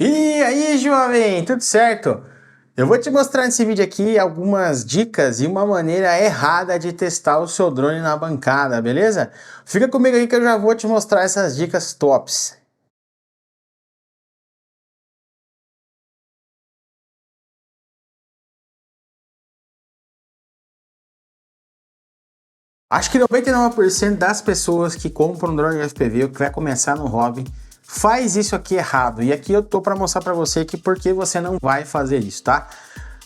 E aí, jovem, tudo certo? Eu vou te mostrar nesse vídeo aqui algumas dicas e uma maneira errada de testar o seu drone na bancada, beleza? Fica comigo aí que eu já vou te mostrar essas dicas tops. Acho que 99% das pessoas que compram um drone de FPV ou que vai começar no hobby faz isso aqui errado. E aqui eu tô para mostrar para você que por que você não vai fazer isso, tá?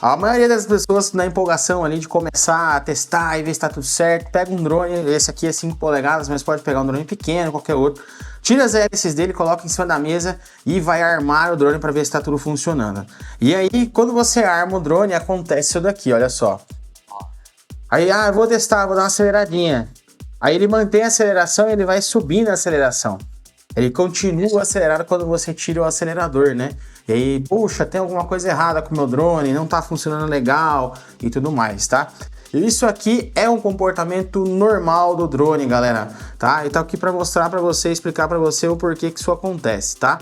A maioria das pessoas na empolgação ali de começar a testar e ver se tá tudo certo, pega um drone, esse aqui é 5 polegadas, mas pode pegar um drone pequeno, qualquer outro, tira as hélices dele, coloca em cima da mesa e vai armar o drone para ver se tá tudo funcionando. E aí, quando você arma o drone, acontece isso daqui, olha só. Aí, eu vou testar, vou dar uma aceleradinha. Aí ele mantém a aceleração e ele vai subindo a aceleração. Ele continua acelerado quando você tira o acelerador, né? E aí, puxa, tem alguma coisa errada com o meu drone, não tá funcionando legal e tudo mais, tá? Isso aqui é um comportamento normal do drone, galera, tá? Então aqui para mostrar para você, explicar para você o porquê que isso acontece, tá?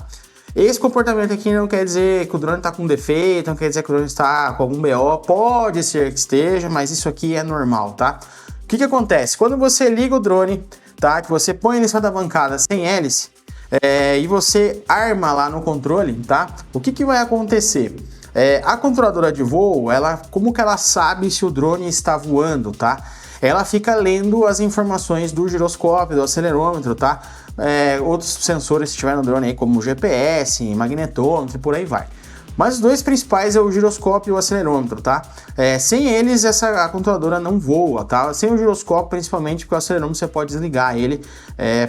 Esse comportamento aqui não quer dizer que o drone está com defeito, não quer dizer que o drone está com algum BO, pode ser que esteja, mas isso aqui é normal, tá? O que acontece? Quando você liga o drone, tá? Que você põe ele em cima da bancada sem hélice, e você arma lá no controle, tá? O que vai acontecer? A controladora de voo, como que ela sabe se o drone está voando, tá? Ela fica lendo as informações do giroscópio, do acelerômetro, tá? Outros sensores que tiver no drone aí, como o GPS, magnetômetro e por aí vai. Mas os dois principais é o giroscópio e o acelerômetro, tá? Sem eles, a controladora não voa, tá? Sem o giroscópio, principalmente, porque o acelerômetro você pode desligar ele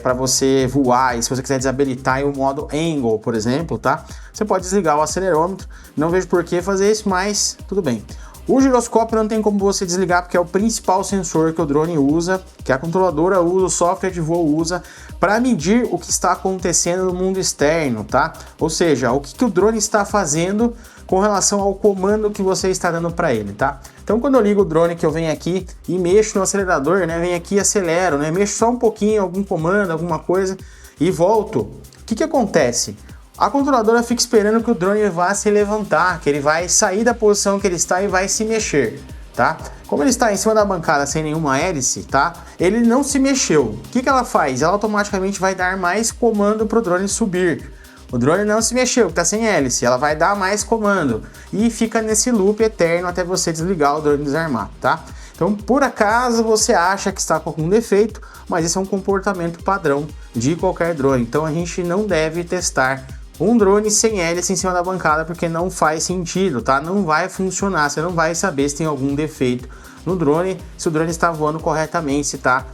para você voar. E se você quiser desabilitar o modo angle, por exemplo, tá? Você pode desligar o acelerômetro. Não vejo por que fazer isso, mas tudo bem. O giroscópio não tem como você desligar porque é o principal sensor que o drone usa, que a controladora usa, o software de voo usa, para medir o que está acontecendo no mundo externo, tá? Ou seja, o que o drone está fazendo com relação ao comando que você está dando para ele, tá? Então quando eu ligo o drone, que eu venho aqui e mexo no acelerador, né? Venho aqui e acelero, né? Mexo só um pouquinho, algum comando, alguma coisa e volto. O que acontece? A controladora fica esperando que o drone vá se levantar, que ele vai sair da posição que ele está e vai se mexer, tá? Como ele está em cima da bancada sem nenhuma hélice, tá? Ele não se mexeu. O que ela faz? Ela automaticamente vai dar mais comando para o drone subir. O drone não se mexeu, está sem hélice, ela vai dar mais comando e fica nesse loop eterno até você desligar o drone e desarmar, tá? Então, por acaso você acha que está com algum defeito, mas esse é um comportamento padrão de qualquer drone. Então a gente não deve testar um drone sem hélice em cima da bancada porque não faz sentido, tá? Não vai funcionar, você não vai saber se tem algum defeito no drone, se o drone está voando corretamente, se está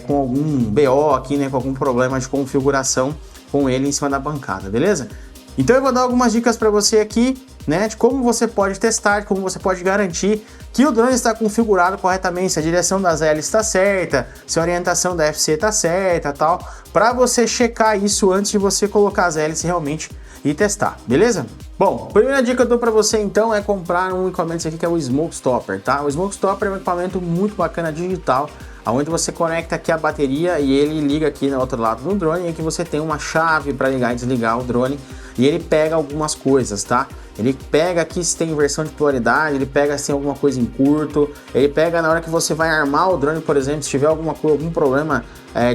com algum BO aqui, né? Com algum problema de configuração com ele em cima da bancada, beleza? Então eu vou dar algumas dicas para você aqui, né, de como você pode testar, de como você pode garantir que o drone está configurado corretamente, se a direção das hélices está certa, se a orientação da FC está certa, tal, para você checar isso antes de você colocar as hélices realmente e testar, beleza? Bom, a primeira dica que eu dou para você então é comprar um equipamento aqui que é o Smoke Stopper, tá? O Smoke Stopper é um equipamento muito bacana digital, onde você conecta aqui a bateria e ele liga aqui no outro lado do drone, e aqui você tem uma chave para ligar e desligar o drone e ele pega algumas coisas, tá? Ele pega aqui se tem inversão de polaridade, ele pega se tem alguma coisa em curto, ele pega na hora que você vai armar o drone, por exemplo, se tiver algum problema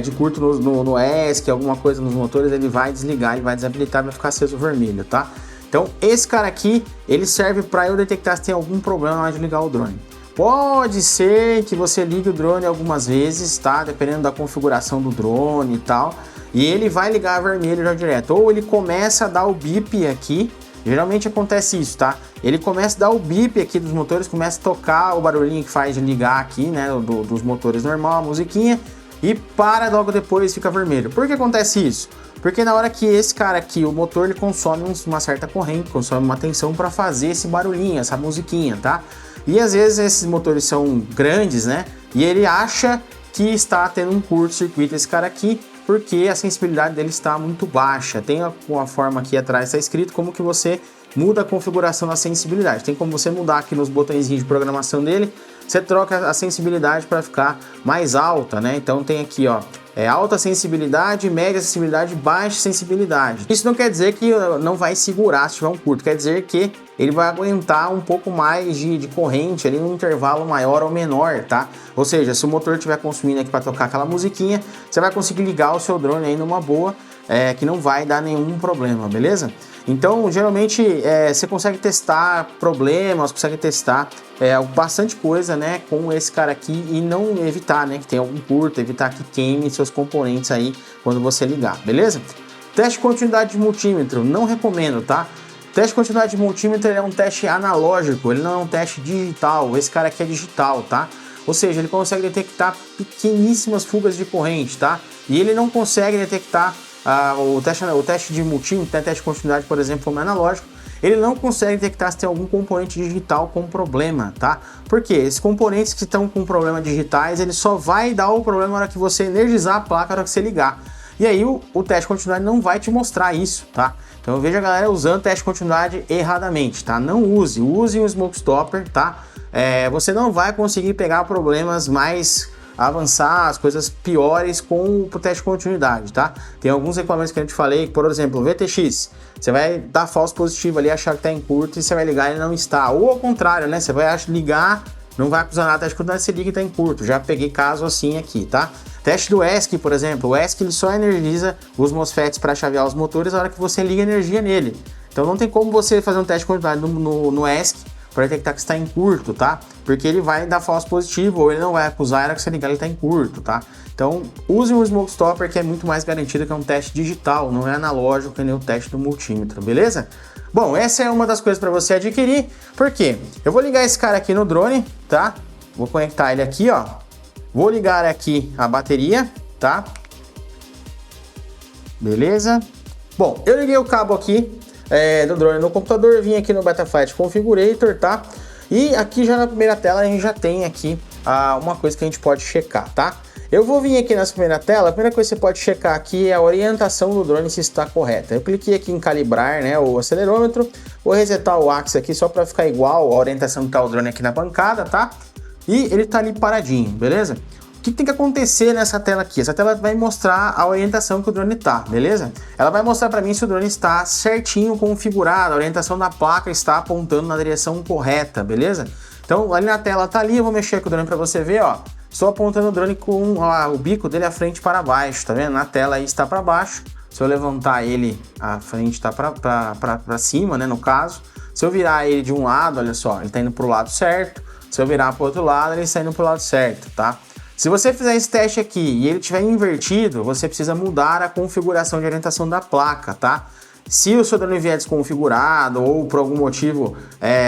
de curto no ESC, alguma coisa nos motores, ele vai desligar, ele vai desabilitar, vai ficar aceso vermelho, tá? Então esse cara aqui, ele serve para eu detectar se tem algum problema na hora de ligar o drone. Pode ser que você ligue o drone algumas vezes, tá? Dependendo da configuração do drone e tal. E ele vai ligar vermelho já direto. Ou ele começa a dar o bip aqui. Geralmente acontece isso, tá? Ele começa a dar o bip aqui dos motores, começa a tocar o barulhinho que faz de ligar aqui, né? Dos motores normal, a musiquinha. E para logo depois fica vermelho. Por que acontece isso? Porque na hora que esse cara aqui, o motor, ele consome uma certa corrente, consome uma tensão para fazer esse barulhinho, essa musiquinha, tá? E às vezes esses motores são grandes, né? E ele acha que está tendo um curto-circuito esse cara aqui, porque a sensibilidade dele está muito baixa. Tem uma forma aqui atrás, está escrito como que você muda a configuração da sensibilidade. Tem como você mudar aqui nos botõezinhos de programação dele, você troca a sensibilidade para ficar mais alta, né? Então tem aqui, ó, alta sensibilidade, média sensibilidade, baixa sensibilidade. Isso não quer dizer que não vai segurar se tiver um curto, quer dizer que ele vai aguentar um pouco mais de corrente ali num intervalo maior ou menor, tá? Ou seja, se o motor estiver consumindo aqui para tocar aquela musiquinha, você vai conseguir ligar o seu drone aí numa boa, que não vai dar nenhum problema, beleza? Então, geralmente, você consegue testar problemas, consegue testar bastante coisa, né, com esse cara aqui e não evitar, né, que tenha algum curto, evitar que queime seus componentes aí quando você ligar, beleza? Teste de continuidade de multímetro, não recomendo, tá? Teste de continuidade de multímetro é um teste analógico, ele não é um teste digital, esse cara aqui é digital, tá? Ou seja, ele consegue detectar pequeníssimas fugas de corrente, tá? E ele não consegue detectar o teste de multímetro, teste de continuidade, por exemplo, como analógico, ele não consegue detectar se tem algum componente digital com problema, tá? Porque esses componentes que estão com problema digitais, ele só vai dar o problema na hora que você energizar a placa, na hora que você ligar. E aí o teste de continuidade não vai te mostrar isso, tá? Então eu vejo a galera usando teste de continuidade erradamente, tá? Não use o Smoke Stopper, tá? Você não vai conseguir pegar problemas mais avançados, coisas piores com o teste de continuidade, tá? Tem alguns equipamentos que a gente falei, por exemplo, o VTX, você vai dar falso positivo ali, achar que tá em curto e você vai ligar e ele não está. Ou ao contrário, né? Você vai ligar, não vai acusar nada, teste de continuidade, você liga e tá em curto. Já peguei caso assim aqui, tá? Teste do ESC, por exemplo, o ESC ele só energiza os MOSFETs para chavear os motores na hora que você liga energia nele. Então não tem como você fazer um teste de continuidade no ESC para detectar que está em curto, tá? Porque ele vai dar falso positivo ou ele não vai acusar a hora que você ligar ele está em curto, tá? Então use o Smoke Stopper, que é muito mais garantido, que é um teste digital, não é analógico, que nem o teste do multímetro, beleza? Bom, essa é uma das coisas para você adquirir, porque eu vou ligar esse cara aqui no drone, tá? Vou conectar ele aqui, ó. Vou ligar aqui a bateria, tá? Beleza? Bom, eu liguei o cabo aqui do drone no computador, vim aqui no Betaflight Configurator, tá? E aqui já na primeira tela a gente já tem aqui uma coisa que a gente pode checar, tá? Eu vou vir aqui nessa primeira tela, a primeira coisa que você pode checar aqui é a orientação do drone, se está correta. Eu cliquei aqui em calibrar, né, o acelerômetro, vou resetar o axis aqui só para ficar igual a orientação que tá o drone aqui na bancada, tá? E ele tá ali paradinho, beleza? O que tem que acontecer nessa tela aqui? Essa tela vai mostrar a orientação que o drone tá, beleza? Ela vai mostrar para mim se o drone está certinho configurado, a orientação da placa está apontando na direção correta, beleza? Então ali na tela tá ali, eu vou mexer com o drone para você ver, ó. Estou apontando o drone com o bico dele à frente para baixo, tá vendo? Na tela aí está para baixo. Se eu levantar ele, a frente está para cima, né, no caso. Se eu virar ele de um lado, olha só, ele está indo para o lado certo. Se eu virar para o outro lado, ele está indo para o lado certo, tá? Se você fizer esse teste aqui e ele estiver invertido, você precisa mudar a configuração de orientação da placa, tá? Se o seu drone vier desconfigurado ou por algum motivo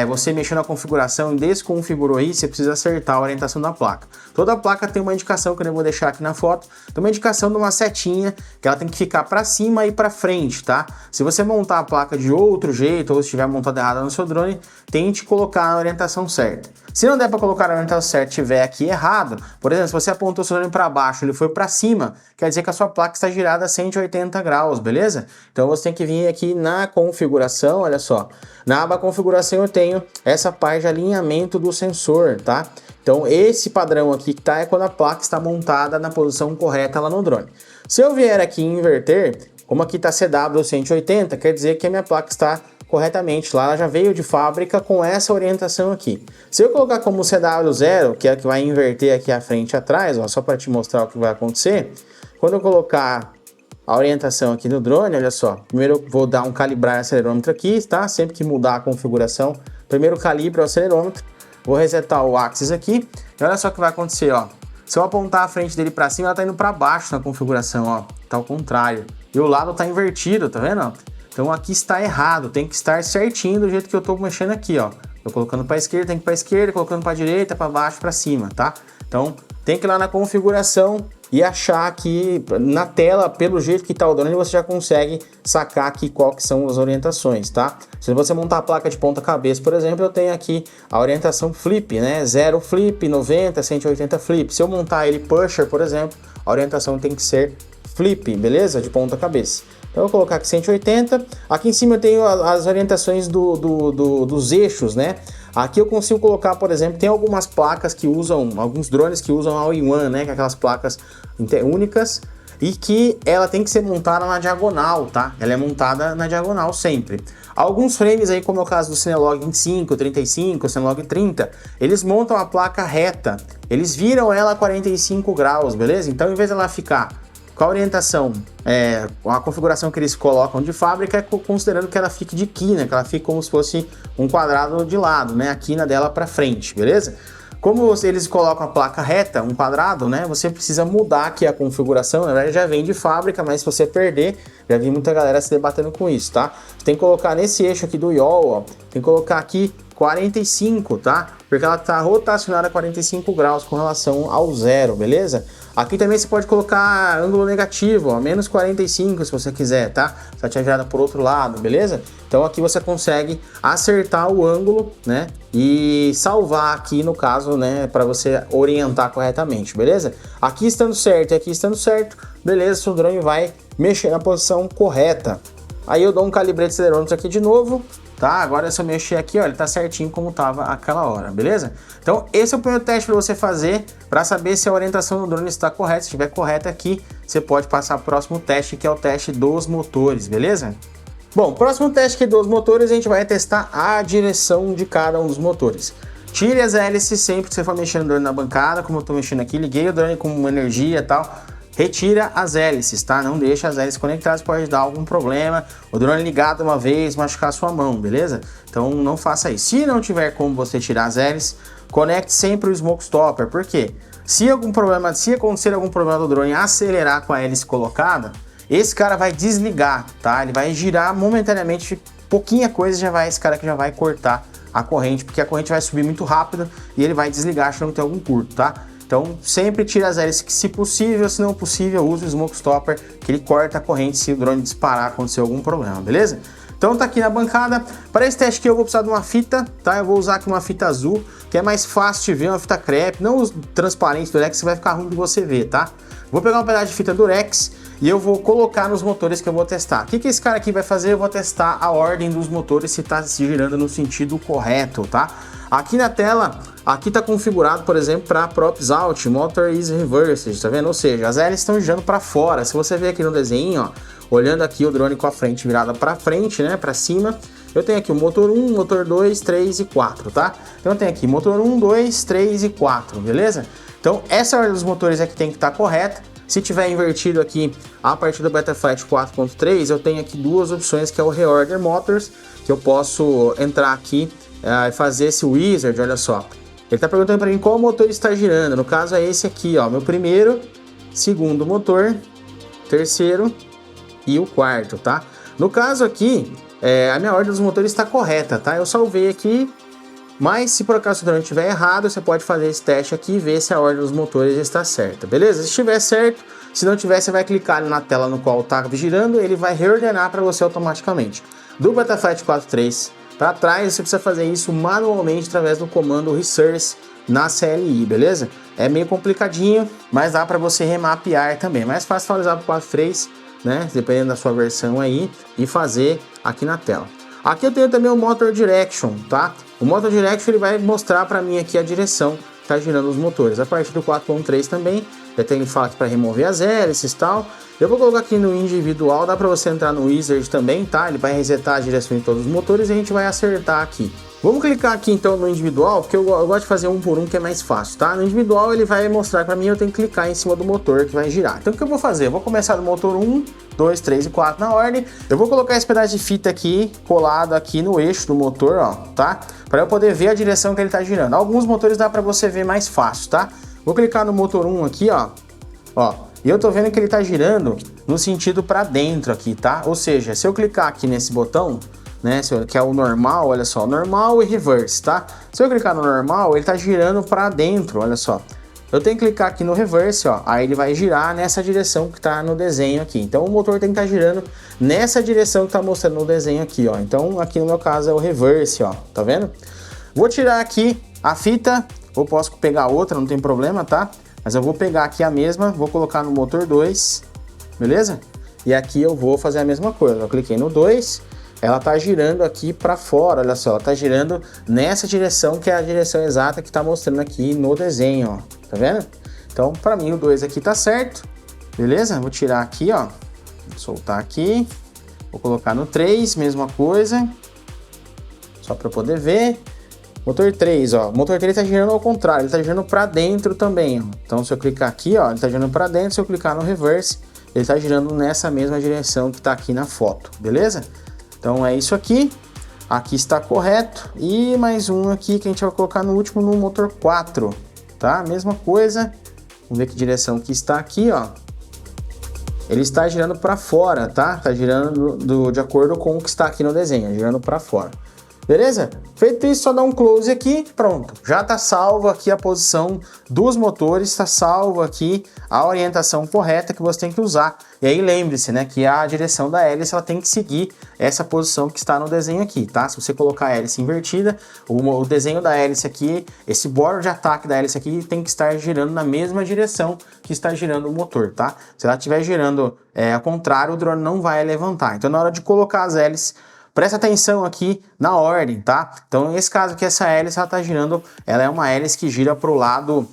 você mexeu na configuração e desconfigurou aí, você precisa acertar a orientação da placa. Toda placa tem uma indicação que eu vou deixar aqui na foto, tem uma indicação de uma setinha que ela tem que ficar para cima e para frente, tá? Se você montar a placa de outro jeito ou se estiver montada errada no seu drone, tente colocar a orientação certa. Se não der para colocar a orientação certa e estiver aqui errado, por exemplo, se você apontou o seu drone para baixo, ele foi para cima, quer dizer que a sua placa está girada a 180 graus, beleza? Então você tem que vir aqui na configuração, olha só, na aba configuração eu tenho essa parte de alinhamento do sensor, tá? Então esse padrão aqui que tá é quando a placa está montada na posição correta lá no drone. Se eu vier aqui em inverter, como aqui tá CW 180, quer dizer que a minha placa está corretamente lá, ela já veio de fábrica com essa orientação aqui. Se eu colocar como CW0, que é a que vai inverter aqui à frente e atrás, ó, só para te mostrar o que vai acontecer, quando eu colocar a orientação aqui do drone, olha só, primeiro eu vou dar um calibrar acelerômetro aqui, tá? Sempre que mudar a configuração, primeiro calibra o acelerômetro, vou resetar o axis aqui, e olha só o que vai acontecer, ó. Se eu apontar a frente dele para cima, ela tá indo para baixo na configuração, ó, tá ao contrário. E o lado tá invertido, tá vendo? Então aqui está errado, tem que estar certinho do jeito que eu tô mexendo aqui, ó. Tô colocando para esquerda, tem que ir para esquerda, colocando para direita, para baixo, para cima, tá? Então tem que ir lá na configuração e achar aqui na tela, pelo jeito que tá o drone, você já consegue sacar aqui qual que são as orientações, tá? Se você montar a placa de ponta cabeça, por exemplo, eu tenho aqui a orientação flip, né? 0 flip, 90, 180 flip. Se eu montar ele pusher, por exemplo, a orientação tem que ser flip, beleza? De ponta cabeça. Então eu vou colocar aqui 180, aqui em cima eu tenho as orientações dos eixos, né? Aqui eu consigo colocar, por exemplo, tem algumas placas que usam, alguns drones que usam all-in-one, né? Que é aquelas placas únicas, e que ela tem que ser montada na diagonal, tá? Ela é montada na diagonal sempre. Alguns frames aí, como é o caso do Cinelog 25, 35, Cinelog 30, eles montam a placa reta, eles viram ela a 45 graus, beleza? Então, em vez de ela ficar com a orientação, a configuração que eles colocam de fábrica, é considerando que ela fique de quina, que ela fique como se fosse um quadrado de lado, né? A quina dela para frente, beleza? Como eles colocam a placa reta, um quadrado, né? Você precisa mudar aqui a configuração, na verdade já vem de fábrica, mas se você perder, já vi muita galera se debatendo com isso, tá? Você tem que colocar nesse eixo aqui do YOL, ó, tem que colocar aqui 45, tá? Porque ela tá rotacionada a 45 graus com relação ao zero, beleza? Aqui também você pode colocar ângulo negativo, ó, menos 45 se você quiser, tá? Tá te virada por outro lado, beleza? Então aqui você consegue acertar o ângulo, né? E salvar aqui no caso, né? Para você orientar corretamente, beleza? Aqui estando certo e aqui estando certo, beleza? Seu drone vai mexer na posição correta. Aí eu dou um calibrete de acelerômetro aqui de novo, tá? Agora se eu mexer aqui, ó, ele tá certinho como tava aquela hora, beleza? Então esse é o primeiro teste para você fazer, para saber se a orientação do drone está correta. Se estiver correta aqui, você pode passar para o próximo teste, que é o teste dos motores, beleza? Bom, próximo teste aqui dos motores, a gente vai testar a direção de cada um dos motores. Tire as hélices sempre que você for mexendo no drone na bancada, como eu tô mexendo aqui, liguei o drone com energia e tal. Retira as hélices, tá? Não deixa as hélices conectadas, pode dar algum problema. O drone ligado uma vez, machucar sua mão, beleza? Então não faça isso. Se não tiver como você tirar as hélices, conecte sempre o Smoke Stopper. Por quê? Se acontecer algum problema do drone acelerar com a hélice colocada, esse cara vai desligar, tá? Ele vai girar momentaneamente, pouquinha coisa, esse cara que já vai cortar a corrente, porque a corrente vai subir muito rápido e ele vai desligar achando que tem algum curto, tá? Então sempre tira as hélices, se possível, se não possível, use o Smoke Stopper, que ele corta a corrente se o drone disparar, acontecer algum problema, beleza? Então tá aqui na bancada. Para esse teste aqui eu vou precisar de uma fita, tá? Eu vou usar aqui uma fita azul, que é mais fácil de ver, uma fita crepe, não os transparentes do Durex, que vai ficar ruim de você ver, tá? Vou pegar um pedaço de fita Durex e eu vou colocar nos motores que eu vou testar. O que esse cara aqui vai fazer? Eu vou testar a ordem dos motores, se tá se girando no sentido correto, tá? Aqui na tela, aqui tá configurado, por exemplo, para Props Out, Motor is Reversed, tá vendo? Ou seja, as hélices estão girando para fora. Se você ver aqui no desenho, ó, olhando aqui o drone com a frente virada para frente, né, para cima, eu tenho aqui o motor 1, motor 2, 3 e 4, tá? Então eu tenho aqui motor 1, 2, 3 e 4, beleza? Então essa ordem dos motores aqui tem que estar correta. Se tiver invertido aqui a partir do Betaflight 4.3, eu tenho aqui duas opções, que é o Reorder Motors, que eu posso entrar aqui e fazer esse wizard, olha só. Ele está perguntando para mim qual motor está girando. No caso é esse aqui, ó, meu primeiro, segundo motor, terceiro e o quarto, tá? No caso aqui, a minha ordem dos motores está correta, tá? Eu salvei aqui, mas se por acaso o drone estiver errado, você pode fazer esse teste aqui e ver se a ordem dos motores está certa, beleza? Se estiver certo, se não tiver, você vai clicar na tela no qual está girando, ele vai reordenar para você automaticamente. Do Betaflight 4.3 para trás, você precisa fazer isso manualmente através do comando Resource na CLI, beleza? É meio complicadinho, mas dá para você remapear também. É mais fácil atualizar para o 4.3, né? Dependendo da sua versão aí, e fazer aqui na tela. Aqui eu tenho também o Motor Direction, tá? O Motor Direction ele vai mostrar para mim aqui a direção que está girando os motores. A partir do 4.3 também, já tem que falar aqui para remover as hélices e tal. Eu vou colocar aqui no individual, dá para você entrar no Wizard também, tá? Ele vai resetar a direção de todos os motores e a gente vai acertar aqui. Vamos clicar aqui então no individual, porque eu gosto de fazer um por um que é mais fácil, tá? No individual ele vai mostrar para mim, eu tenho que clicar em cima do motor que vai girar. Então o que eu vou fazer? Eu vou começar do motor 1, 2, 3 e 4 na ordem. Eu vou colocar esse pedaço de fita aqui, colado aqui no eixo do motor, ó, tá? Para eu poder ver a direção que ele tá girando. Alguns motores dá para você ver mais fácil, tá? Vou clicar no motor 1 aqui, ó. E eu tô vendo que ele tá girando no sentido para dentro aqui, tá? Ou seja, se eu clicar aqui nesse botão, né, que é o normal, olha só, normal e reverse, tá? Se eu clicar no normal, ele tá girando para dentro, olha só. Eu tenho que clicar aqui no reverse, ó, aí ele vai girar nessa direção que tá no desenho aqui. Então o motor tem que estar girando nessa direção que tá mostrando no desenho aqui, ó. Então aqui no meu caso é o reverse, ó, tá vendo? Vou tirar aqui a fita, ou posso pegar outra, não tem problema, tá? Mas eu vou pegar aqui a mesma, vou colocar no motor 2, beleza? E aqui eu vou fazer a mesma coisa. Eu cliquei no 2, ela tá girando aqui para fora, olha só, ela tá girando nessa direção que é a direção exata que tá mostrando aqui no desenho, ó, tá vendo? Então, para mim o 2 aqui tá certo. Beleza? Vou tirar aqui, ó. Vou soltar aqui. Vou colocar no 3, mesma coisa. Só para poder ver. Motor 3, ó. O motor 3 tá girando ao contrário, ele tá girando para dentro também, ó. Então se eu clicar aqui, ó, ele tá girando para dentro. Se eu clicar no reverse, ele tá girando nessa mesma direção que tá aqui na foto, beleza? Então é isso aqui. Aqui está correto. E mais um aqui que a gente vai colocar no último, no motor 4, tá? Mesma coisa. Vamos ver que direção que está aqui, ó. Ele está girando para fora, tá? Tá girando de acordo com o que está aqui no desenho, girando para fora. Beleza? Feito isso, só dá um close aqui, pronto. Já tá salvo aqui a posição dos motores, tá salvo aqui a orientação correta que você tem que usar. E aí lembre-se, né, que a direção da hélice ela tem que seguir essa posição que está no desenho aqui, tá? Se você colocar a hélice invertida, o desenho da hélice aqui, esse bordo de ataque da hélice aqui tem que estar girando na mesma direção que está girando o motor, tá? Se ela estiver girando ao contrário, o drone não vai levantar. Então na hora de colocar as hélices, presta atenção aqui na ordem, tá? Então, nesse caso aqui, essa hélice, ela tá girando, ela é uma hélice que gira para o lado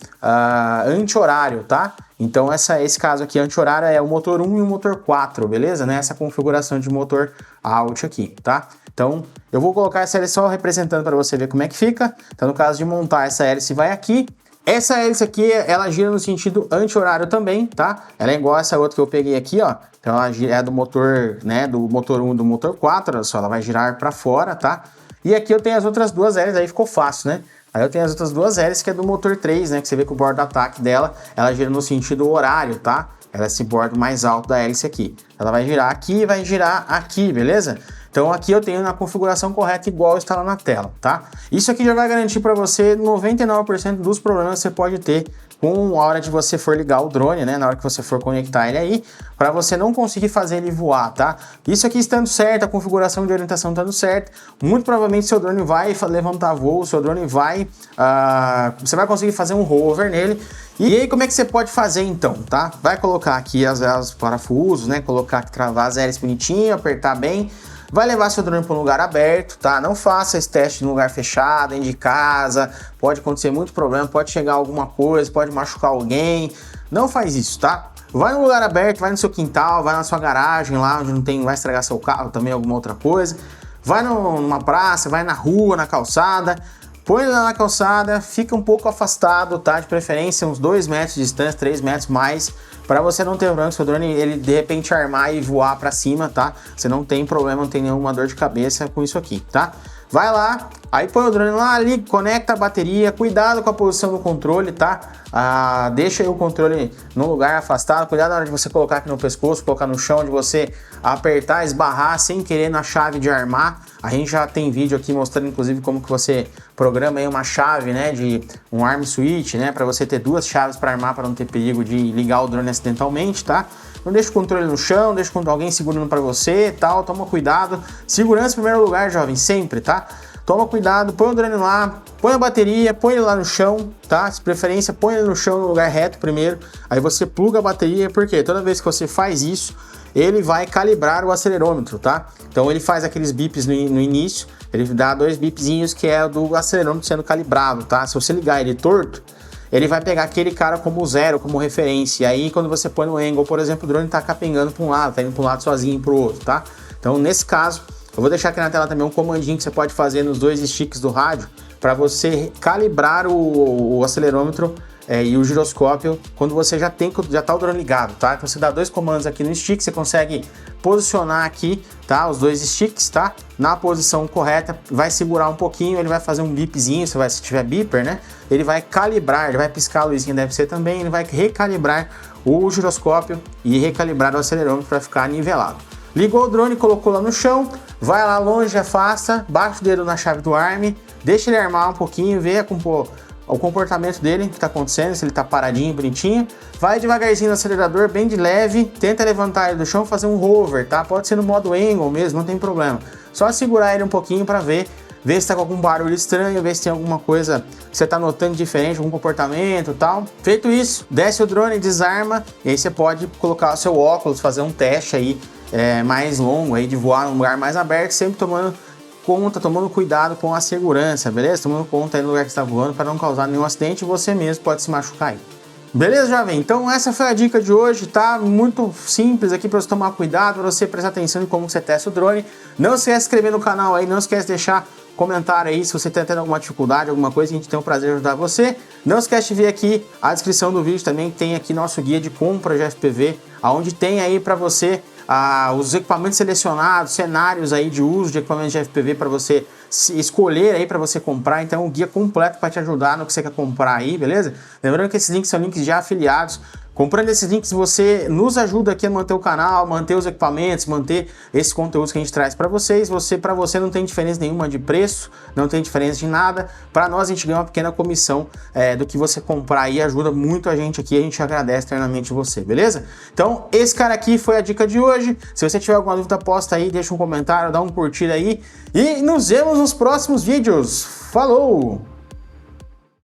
anti-horário, tá? Então, esse caso aqui, anti-horário, é o motor 1 e o motor 4, beleza? Nessa configuração de motor out aqui, tá? Então, eu vou colocar essa hélice só representando para você ver como é que fica. Então, no caso de montar essa hélice, vai aqui. Essa hélice aqui, ela gira no sentido anti-horário também, tá? Ela é igual essa outra que eu peguei aqui, ó. Então ela é do motor, né, do motor 1 e do motor 4, olha só, ela vai girar para fora, tá? E aqui eu tenho as outras duas hélices, aí ficou fácil, né? Aí eu tenho as outras duas hélices que é do motor 3, né, que você vê que o bordo de ataque dela, ela gira no sentido horário, tá? Ela é esse bordo mais alto da hélice aqui. Ela vai girar aqui e vai girar aqui, beleza? Então aqui eu tenho na configuração correta igual está lá na tela, tá? Isso aqui já vai garantir para você 99% dos problemas que você pode ter com a hora de você for ligar o drone, né? Na hora que você for conectar ele aí, para você não conseguir fazer ele voar, tá? Isso aqui estando certo, a configuração de orientação estando certo, muito provavelmente seu drone vai levantar voo, seu drone vai... você vai conseguir fazer um hover nele. E aí, como é que você pode fazer então, tá? Vai colocar aqui as parafusos, né? Colocar aqui, travar as hélices bonitinho, apertar bem. Vai levar seu drone para um lugar aberto, tá? Não faça esse teste em lugar fechado, dentro de casa. Pode acontecer muito problema, pode chegar alguma coisa, pode machucar alguém. Não faz isso, tá? Vai num lugar aberto, vai no seu quintal, vai na sua garagem lá, onde não vai estragar seu carro, também alguma outra coisa. Vai numa praça, vai na rua, na calçada. Põe lá na calçada, fica um pouco afastado, tá? De preferência uns 2 metros de distância, 3 metros mais, para você não ter problema com seu drone, ele de repente armar e voar para cima, tá? Você não tem problema, não tem nenhuma dor de cabeça com isso aqui, tá? Vai lá, aí põe o drone lá, liga, conecta a bateria, cuidado com a posição do controle, tá? Deixa aí o controle num lugar afastado, cuidado na hora de você colocar aqui no pescoço, colocar no chão, de você apertar, esbarrar sem querer na chave de armar. A gente já tem vídeo aqui mostrando inclusive como que você programa aí uma chave, né, de um arm switch, né, para você ter 2 chaves para armar, para não ter perigo de ligar o drone acidentalmente, tá? Não deixa o controle no chão, deixa alguém segurando para você e tal, toma cuidado. Segurança em primeiro lugar, jovem, sempre, tá? Toma cuidado, põe o drone lá, põe a bateria, põe ele lá no chão, tá? De preferência, põe ele no chão no lugar reto primeiro, aí você pluga a bateria, porque toda vez que você faz isso, ele vai calibrar o acelerômetro, tá? Então ele faz aqueles bips no início, ele dá 2 bipzinhos que é do acelerômetro sendo calibrado, tá? Se você ligar ele torto, ele vai pegar aquele cara como 0, como referência. E aí, quando você põe no angle, por exemplo, o drone tá capengando para um lado, tá indo para um lado sozinho e para o outro, tá? Então, nesse caso, eu vou deixar aqui na tela também um comandinho que você pode fazer nos 2 sticks do rádio para você calibrar o acelerômetro e o giroscópio quando você já tá o drone ligado, tá? Então você dá 2 comandos aqui no stick, você consegue posicionar aqui, tá? Os 2 sticks, tá? Na posição correta, vai segurar um pouquinho, ele vai fazer um bipzinho, se tiver beeper, né? Ele vai calibrar, ele vai piscar a luzinha, deve ser também, ele vai recalibrar o giroscópio e recalibrar o acelerômetro para ficar nivelado. Ligou o drone, colocou lá no chão, vai lá longe, afasta, baixa o dedo na chave do arm, deixa ele armar um pouquinho, vê o comportamento dele, que está acontecendo, se ele está paradinho, bonitinho. Vai devagarzinho no acelerador, bem de leve, tenta levantar ele do chão, fazer um hover, tá? Pode ser no modo angle mesmo, não tem problema. Só segurar ele um pouquinho para ver se está com algum barulho estranho, ver se tem alguma coisa que você está notando diferente, algum comportamento e tal. Feito isso, desce o drone, desarma, e aí você pode colocar o seu óculos, fazer um teste aí mais longo, aí de voar num lugar mais aberto, sempre tomando cuidado com a segurança, beleza? Tomando conta aí no lugar que está voando para não causar nenhum acidente e você mesmo pode se machucar aí. Beleza, jovem? Então essa foi a dica de hoje, tá? Muito simples aqui para você tomar cuidado, para você prestar atenção em como você testa o drone. Não esquece de se inscrever no canal aí, não esquece de deixar comentário aí se você está tendo alguma dificuldade, alguma coisa, a gente tem o prazer de ajudar você. Não esquece de ver aqui a descrição do vídeo também, tem aqui nosso guia de compra de FPV, onde tem aí para você os equipamentos selecionados, cenários aí de uso de equipamentos de FPV para você escolher aí para você comprar. Então, um guia completo para te ajudar no que você quer comprar aí, beleza? Lembrando que esses links são links já afiliados. Comprando esses links, você nos ajuda aqui a manter o canal, manter os equipamentos, manter esses conteúdos que a gente traz para vocês. Para você não tem diferença nenhuma de preço, não tem diferença de nada. Para nós, a gente ganha uma pequena comissão do que você comprar aí, ajuda muito a gente aqui, a gente agradece eternamente você, beleza? Então, esse cara aqui foi a dica de hoje. Se você tiver alguma dúvida, posta aí, deixa um comentário, dá um curtir aí e nos vemos nos próximos vídeos. Falou!